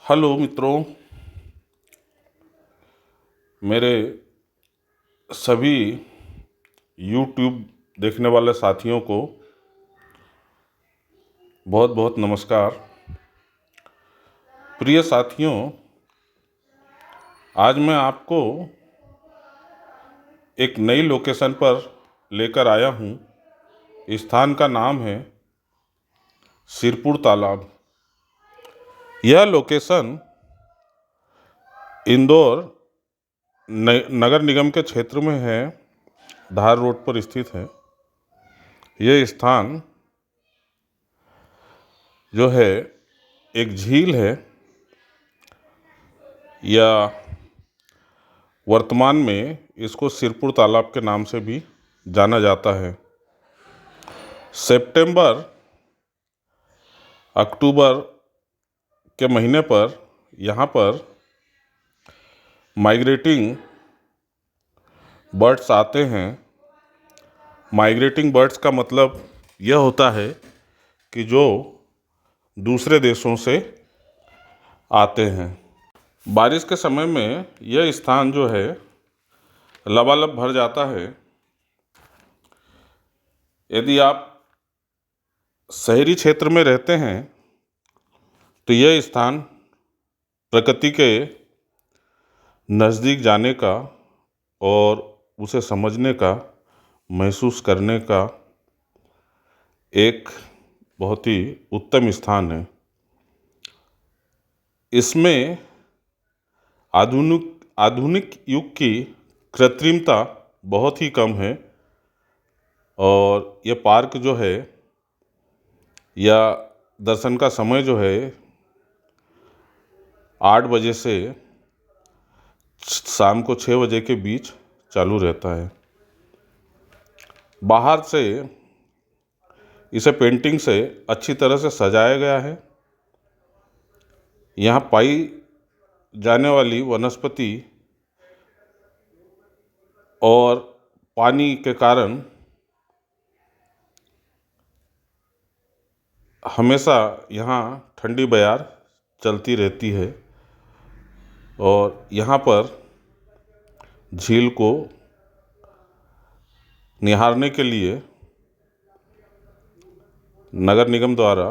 Hello मित्रों, मेरे सभी यूट्यूब देखने वाले साथियों को बहुत बहुत नमस्कार। प्रिय साथियों, आज मैं आपको एक नई लोकेशन पर लेकर आया हूँ। स्थान का नाम है सिरपुर तालाब। यह लोकेशन इंदौर नगर निगम के क्षेत्र में है, धार रोड पर स्थित है। यह स्थान जो है एक झील है, या वर्तमान में इसको सिरपुर तालाब के नाम से भी जाना जाता है। सितंबर अक्टूबर के महीने पर यहाँ पर माइग्रेटिंग बर्ड्स आते हैं। माइग्रेटिंग बर्ड्स का मतलब यह होता है कि जो दूसरे देशों से आते हैं। बारिश के समय में यह स्थान जो है लबालब भर जाता है। यदि आप शहरी क्षेत्र में रहते हैं तो यह स्थान प्रकृति के नज़दीक जाने का और उसे समझने का, महसूस करने का एक बहुत ही उत्तम स्थान है। इसमें आधुनिक युग की कृत्रिमता बहुत ही कम है, और यह पार्क जो है या दर्शन का समय जो है 8 बजे से शाम को 6 बजे के बीच चालू रहता है। बाहर से इसे पेंटिंग से अच्छी तरह से सजाया गया है। यहाँ पाई जाने वाली वनस्पति और पानी के कारण हमेशा यहाँ ठंडी बयार चलती रहती है, और यहाँ पर झील को निहारने के लिए नगर निगम द्वारा,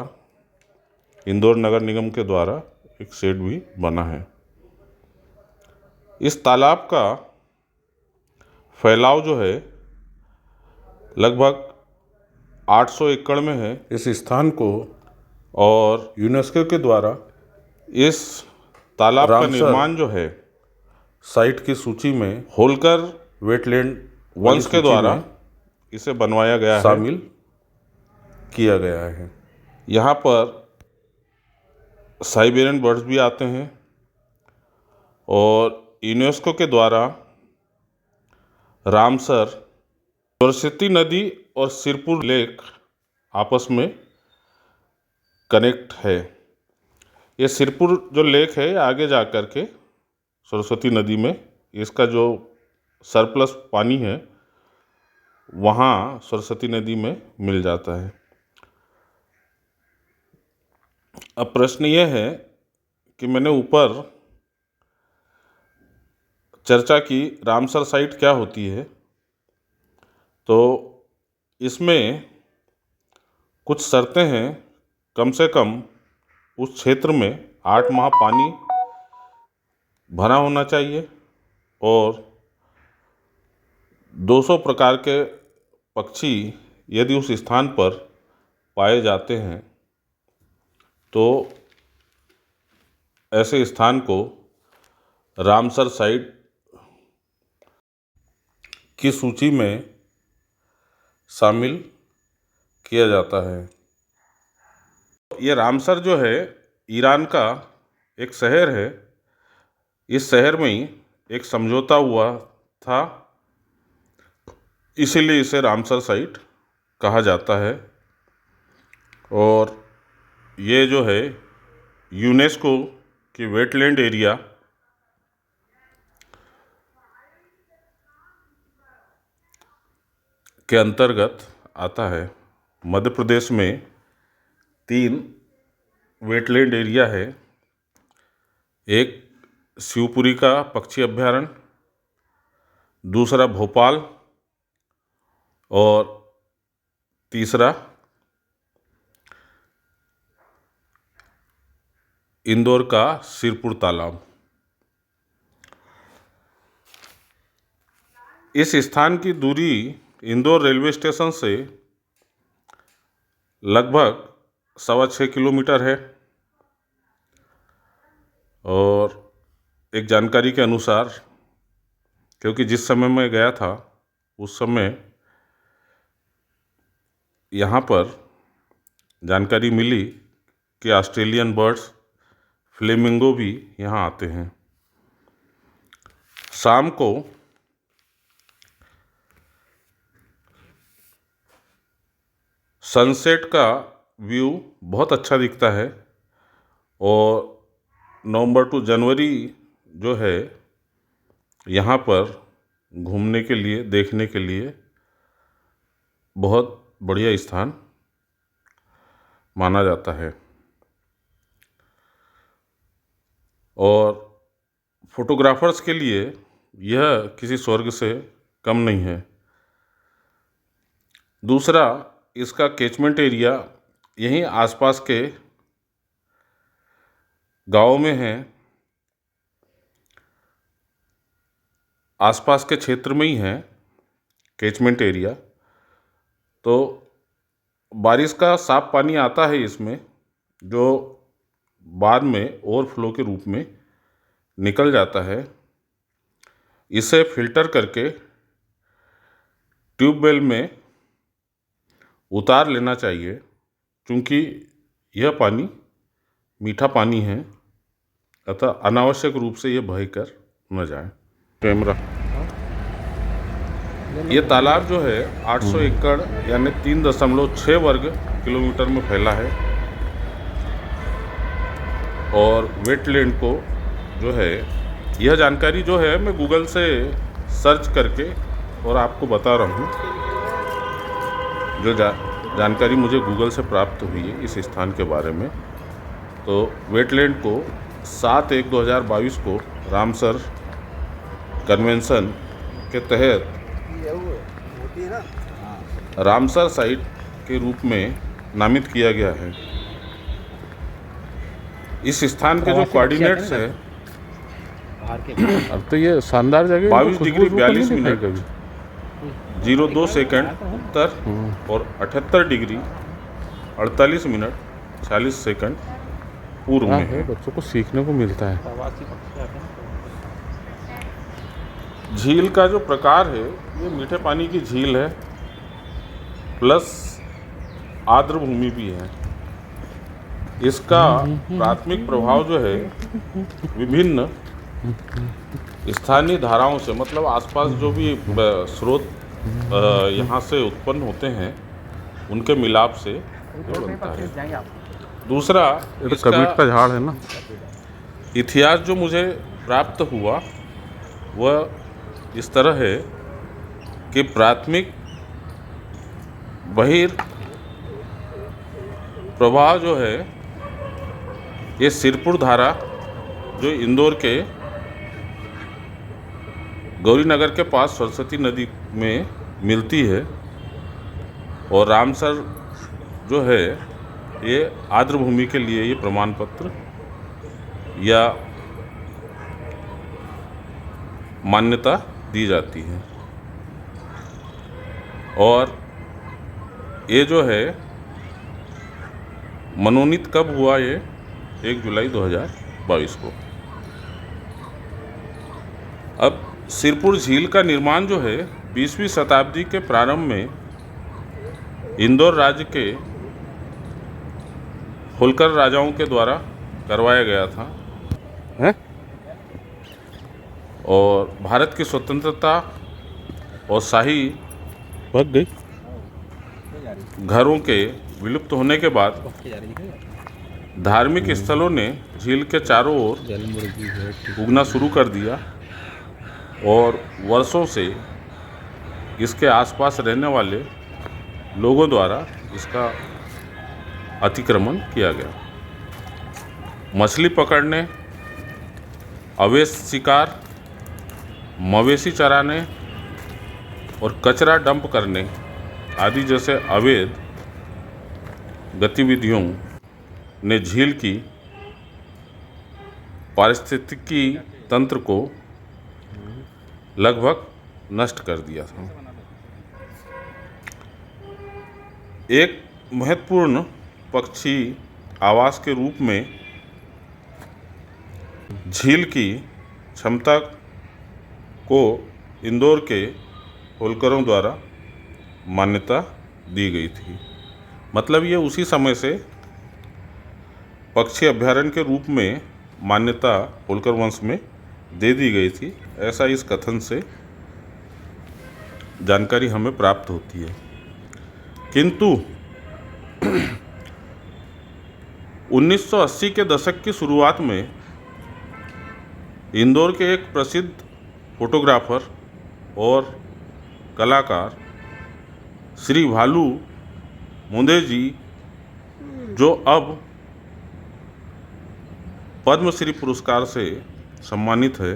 इंदौर नगर निगम के द्वारा एक शेड भी बना है। इस तालाब का फैलाव जो है लगभग 800 एकड़ में है। इस स्थान को और यूनेस्को के द्वारा इस तालाब का निर्माण जो है साइट की सूची में होलकर वेटलैंड वंश के द्वारा इसे बनवाया गया है, शामिल किया गया है। यहाँ पर साइबेरियन बर्ड्स भी आते हैं, और यूनेस्को के द्वारा रामसर, सरस्वती नदी और सिरपुर लेक आपस में कनेक्ट है। ये सिरपुर जो लेक है आगे जा कर के सरस्वती नदी में, इसका जो सरप्लस पानी है वहाँ सरस्वती नदी में मिल जाता है। अब प्रश्न यह है कि मैंने ऊपर चर्चा की रामसर साइट क्या होती है, तो इसमें कुछ शर्तें हैं। कम से कम उस क्षेत्र में 8 माह पानी भरा होना चाहिए, और 200 प्रकार के पक्षी यदि उस स्थान पर पाए जाते हैं तो ऐसे स्थान को रामसर साइट की सूची में शामिल किया जाता है। ये रामसर जो है ईरान का एक शहर है। इस शहर में ही एक समझौता हुआ था, इसीलिए इसे रामसर साइट कहा जाता है। और ये जो है यूनेस्को की वेटलैंड एरिया के अंतर्गत आता है। मध्य प्रदेश में 3 वेटलैंड एरिया है, एक शिवपुरी का पक्षी अभ्यारण्य, दूसरा भोपाल और तीसरा इंदौर का सिरपुर तालाब। इस स्थान की दूरी इंदौर रेलवे स्टेशन से लगभग 6.25 किलोमीटर है और एक जानकारी के अनुसार, क्योंकि जिस समय मैं गया था उस समय यहाँ पर जानकारी मिली कि ऑस्ट्रेलियन बर्ड्स फ्लेमिंगो भी यहाँ आते हैं। शाम को सनसेट का व्यू बहुत अच्छा दिखता है और नवंबर टू जनवरी जो है यहाँ पर घूमने के लिए, देखने के लिए बहुत बढ़िया स्थान माना जाता है और फोटोग्राफर्स के लिए यह किसी स्वर्ग से कम नहीं है। दूसरा, इसका कैचमेंट एरिया यहीं आसपास के गाँव में है, आसपास के क्षेत्र में ही है कैचमेंट एरिया। तो बारिश का साफ पानी आता है इसमें, जो बाद में ओवरफ्लो के रूप में निकल जाता है। इसे फिल्टर करके ट्यूबवेल में उतार लेना चाहिए, क्योंकि यह पानी मीठा पानी है, अतः अनावश्यक रूप से यह बहकर न जाए। कैमरा, ये तालाब जो है 800 एकड़ यानी 3.6 वर्ग किलोमीटर में फैला है और वेटलैंड को जो है, यह जानकारी जो है मैं गूगल से सर्च करके और आपको बता रहा हूँ। जो जानकारी मुझे गूगल से प्राप्त हुई है इस स्थान के बारे में, तो वेटलैंड को 7/1/2022 को रामसर कन्वेंशन के तहत रामसर साइट के रूप में नामित किया गया है। इस स्थान के जो कोऑर्डिनेट्स है, अब तो ये शानदार जगह 22 डिग्री 42 मिनट 02 सेकंड उत्तर और 78 डिग्री 48 मिनट 46 सेकंड पूर्व में है। बच्चों को सीखने को मिलता है। झील का जो प्रकार है, ये मीठे पानी की झील है प्लस आर्द्र भूमि भी है। इसका प्राथमिक प्रभाव जो है विभिन्न स्थानीय धाराओं से, मतलब आसपास जो भी स्रोत यहाँ से उत्पन्न होते हैं उनके मिलाप से बनता है। दूसरा, इसका कबीर का झाड़ है ना, इतिहास जो मुझे प्राप्त हुआ वह इस तरह है कि प्राथमिक बहिर प्रवाह जो है, ये सिरपुर धारा जो इंदौर के गौरीनगर के पास सरस्वती नदी में मिलती है, और रामसर जो है ये आर्द्र भूमि के लिए ये प्रमाण पत्र या मान्यता दी जाती है। और ये जो है मनोनीत कब हुआ, ये 1 जुलाई 2022 को। अब सिरपुर झील का निर्माण जो है 20वीं शताब्दी के प्रारंभ में इंदौर राज्य के होलकर राजाओं के द्वारा करवाया गया था है? और भारत की स्वतंत्रता और शाही भाग गई घरों के विलुप्त होने के बाद धार्मिक स्थलों ने झील के चारों ओर उगना शुरू कर दिया और वर्षों से इसके आसपास रहने वाले लोगों द्वारा इसका अतिक्रमण किया गया। मछली पकड़ने अवैध शिकार, मवेशी चराने और कचरा डंप करने आदि जैसे अवैध गतिविधियों ने झील की पारिस्थितिकी तंत्र को लगभग नष्ट कर दिया था। एक महत्वपूर्ण पक्षी आवास के रूप में झील की क्षमता को इंदौर के होलकरों द्वारा मान्यता दी गई थी। मतलब ये उसी समय से पक्षी अभयारण्य के रूप में मान्यता होलकर वंश में दे दी गई थी, ऐसा इस कथन से जानकारी हमें प्राप्त होती है। किंतु 1980 के दशक की शुरुआत में इंदौर के एक प्रसिद्ध फोटोग्राफर और कलाकार श्री भालू मुंदे जी, जो अब पद्मश्री पुरस्कार से सम्मानित है,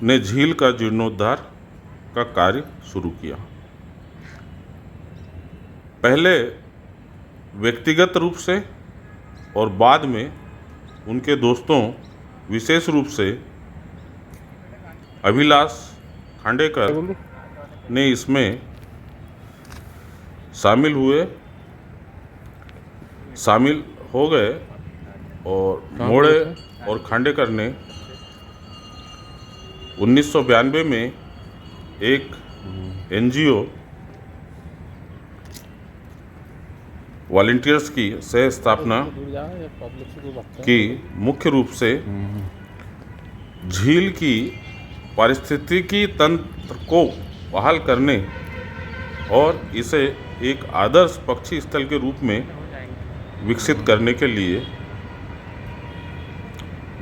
ने झील का जीर्णोद्धार का कार्य शुरू किया। पहले व्यक्तिगत रूप से और बाद में उनके दोस्तों, विशेष रूप से अभिलाष खांडेकर ने इसमें शामिल हो गए और मोड़े और खांडेकर ने 1992 में एक एनजीओ वॉलंटियर्स की सह स्थापना की, मुख्य रूप से झील की पारिस्थितिकी तंत्र को बहाल करने और इसे एक आदर्श पक्षी स्थल के रूप में विकसित करने के लिए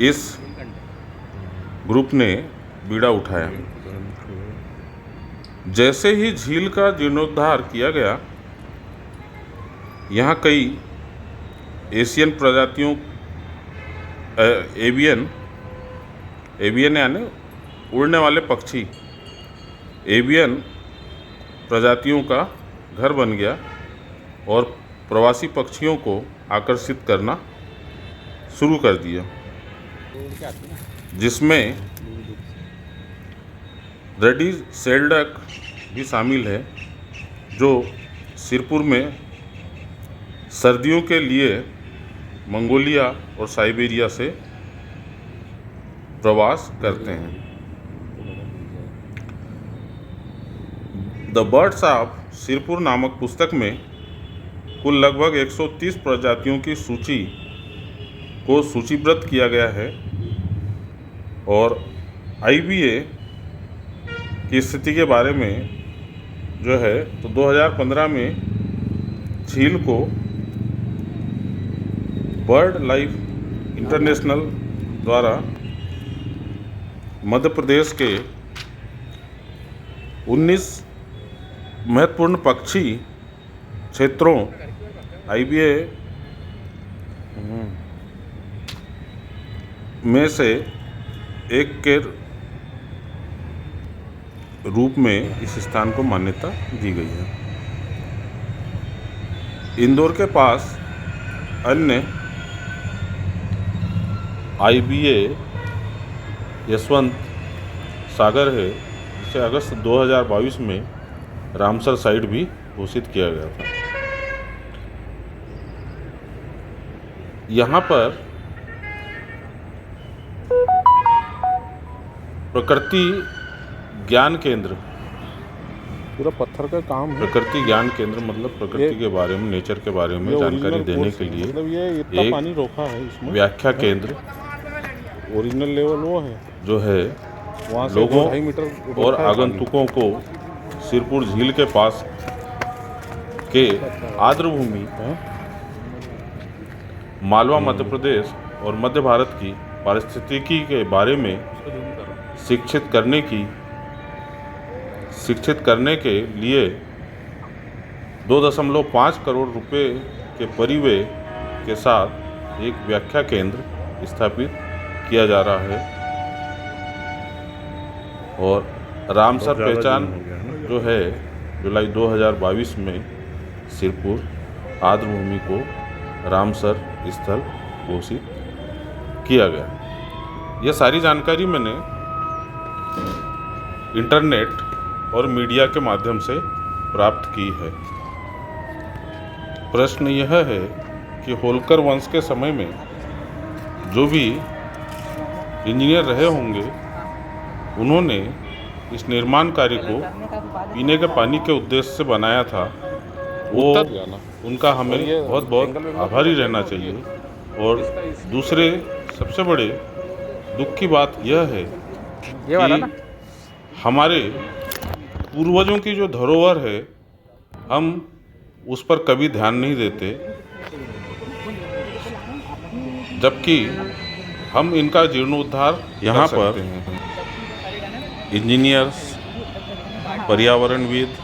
इस ग्रुप ने बीड़ा उठाया। जैसे ही झील का जीर्णोद्धार किया गया, यहाँ कई एशियन प्रजातियों एवियन यानी उड़ने वाले पक्षी, एवियन प्रजातियों का घर बन गया और प्रवासी पक्षियों को आकर्षित करना शुरू कर दिया, जिसमें रेडी सेल्डक भी शामिल है, जो सिरपुर में सर्दियों के लिए मंगोलिया और साइबेरिया से प्रवास करते हैं। द बर्ड्स ऑफ सिरपुर नामक पुस्तक में कुल लगभग 130 प्रजातियों की सूची को सूचीबद्ध किया गया है और आईबीए की स्थिति के बारे में जो है तो 2015 में झील को बर्ड लाइफ इंटरनेशनल द्वारा मध्य प्रदेश के 19 महत्वपूर्ण पक्षी क्षेत्रों आईबीए में से एक के रूप में इस स्थान को मान्यता दी गई है। इंदौर के पास अन्य आईबीए यशवंत सागर है, जिसे अगस्त 2022 में रामसर साइट भी घोषित किया गया था। यहाँ पर प्रकृति ज्ञान केंद्र, पूरा पत्थर का काम है। प्रकृति ज्ञान केंद्र मतलब प्रकृति के बारे में, नेचर के बारे में जानकारी देने के लिए मतलब ये इतना पानी रोका है इसमें। व्याख्या केंद्र ओरिजिनल लेवल वो है जो है वहाँ से लोगों 2.5 मीटर और आगंतुकों को सिरपुर झील के पास के आर्द्रभूमि मालवा मध्य प्रदेश और मध्य भारत की पारिस्थितिकी के बारे में शिक्षित करने के लिए 2.5 करोड़ रुपए के परिव्यय के साथ एक व्याख्या केंद्र स्थापित किया जा रहा है। और रामसर पहचान जो है जुलाई 2022 में सिरपुर आर्द्रभूमि को रामसर स्थल घोषित किया गया। यह सारी जानकारी मैंने इंटरनेट और मीडिया के माध्यम से प्राप्त की है। प्रश्न यह है कि होलकर वंश के समय में जो भी इंजीनियर रहे होंगे, उन्होंने इस निर्माण कार्य को पीने के पानी के उद्देश्य से बनाया था, वो उनका हमें बहुत बहुत आभारी रहना चाहिए। और दूसरे सबसे बड़े दुख की बात यह है कि हमारे पूर्वजों की जो धरोहर है, हम उस पर कभी ध्यान नहीं देते, जबकि हम इनका जीर्णोद्धार यहाँ पर इंजीनियर्स, पर्यावरणविद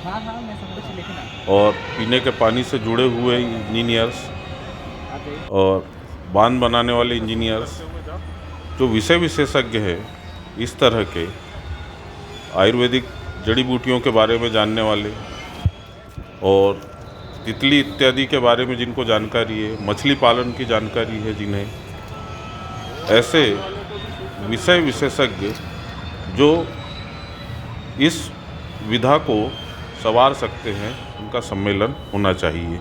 और पीने के पानी से जुड़े हुए इंजीनियर्स और बांध बनाने वाले इंजीनियर्स, जो विषय विशेषज्ञ हैं, इस तरह के आयुर्वेदिक जड़ी बूटियों के बारे में जानने वाले और तितली इत्यादि के बारे में जिनको जानकारी है, मछली पालन की जानकारी है जिन्हें, ऐसे विषय विशेषज्ञ जो इस विधा को संवार सकते हैं, उनका सम्मेलन होना चाहिए।